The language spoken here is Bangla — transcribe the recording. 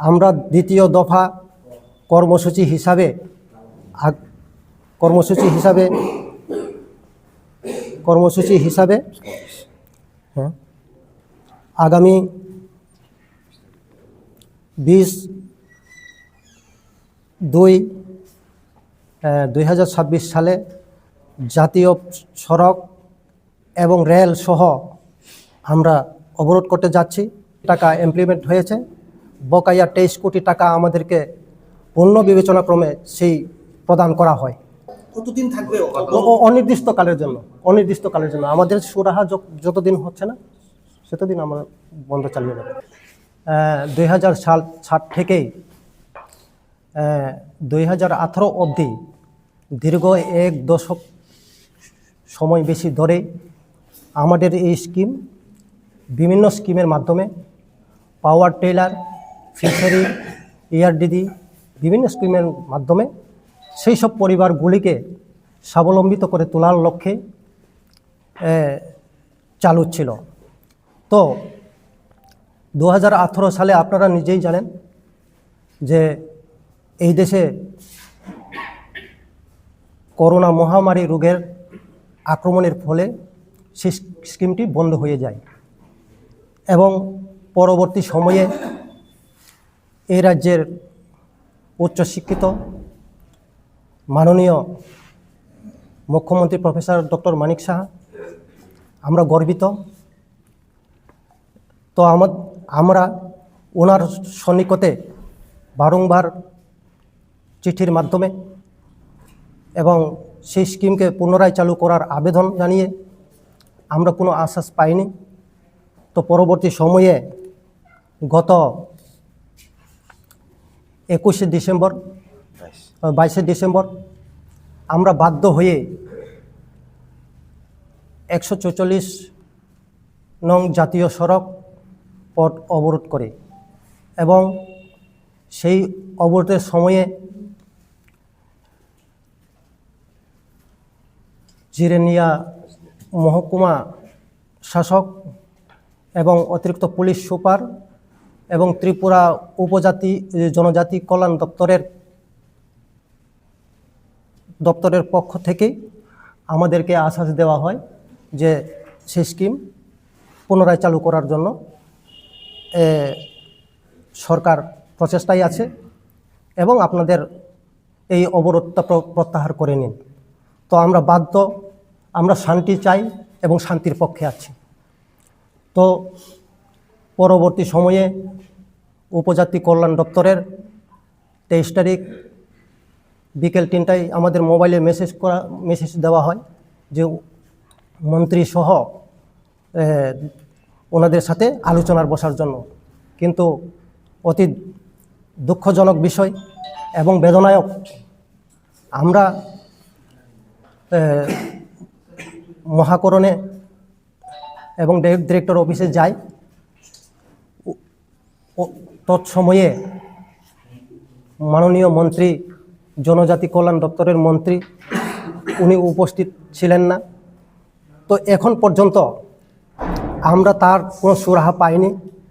আমরা দ্বিতীয় দফা কর্মসূচি হিসাবে আগামী 20/2/2026 সালে জাতীয় সড়ক এবং রেল সহ আমরা অবরোধ করতে যাচ্ছি। টাকা ইমপ্লিমেন্ট হয়েছে, বকেয়া 23 কোটি টাকা আমাদেরকে পূর্ণ বিবেচনাক্রমে সেই প্রদান করা হয়। কতদিন থাকবে? অনির্দিষ্টকালের জন্য আমাদের সুরাহা যতদিন হচ্ছে না সেতদিন আমরা বন্ধ চালিয়ে যাবো। 2000 সাল থেকেই 2018 অবধি দীর্ঘ 1 দশক সময় বেশি ধরে আমাদের এই স্কিম বিভিন্ন স্কিমের মাধ্যমে পাওয়ার টেলার, ফিশারি, ERDD বিভিন্ন স্কিমের মাধ্যমে সেই সব পরিবারগুলিকে স্বাবলম্বিত করে তোলার লক্ষ্যে চালু ছিল। তো 2018 সালে আপনারা নিজেই জানেন যে এই দেশে করোনা মহামারী রোগের আক্রমণের ফলে সেই স্কিমটি বন্ধ হয়ে যায় এবং পরবর্তী সময়ে এই রাজ্যের উচ্চশিক্ষিত মাননীয় মুখ্যমন্ত্রী প্রফেসর ডক্টর মানিক সাহা, আমরা গর্বিত। তো আমরা ওনার সন্নিকটে বারংবার চিঠির মাধ্যমে এবং সেই স্কিমকে পুনরায় চালু করার আবেদন জানিয়ে আমরা কোনো আশ্বাস পাইনি। তো পরবর্তী সময়ে গত 22 ডিসেম্বর আমরা বাধ্য হয়ে 144 নং জাতীয় সড়ক পথ অবরোধ করে এবং সেই অবরোধের সময়ে জিরেনিয়া মহকুমা শাসক এবং অতিরিক্ত পুলিশ সুপার এবং ত্রিপুরা জনজাতি কল্যাণ দপ্তরের পক্ষ থেকে আমাদেরকে আশ্বাস দেওয়া হয় যে সেই স্কিম পুনরায় চালু করার জন্য সরকার প্রচেষ্টায় আছে এবং আপনাদের এই অবরোধটা প্রত্যাহার করে নিন। তো আমরা বাধ্য, আমরা শান্তি চাই এবং শান্তির পক্ষে আছি। তো পরবর্তী সময়ে উপজাতি কল্যাণ দপ্তরের 23 তারিখ বিকেল 3টায় আমাদের মোবাইলে মেসেজ দেওয়া হয় যে মন্ত্রী সহ ওনাদের সাথে আলোচনার বসার জন্য। কিন্তু অতি দুঃখজনক বিষয় এবং বেদনায়ক, আমরা মহাকরণে এবং ডিরেক্টর অফিসে যাই। তৎসময়ে মাননীয় মন্ত্রী, জনজাতি কল্যাণ দপ্তরের মন্ত্রী, উনি উপস্থিত ছিলেন না। তো এখন পর্যন্ত আমরা তার কোনো সুরাহা পাইনি।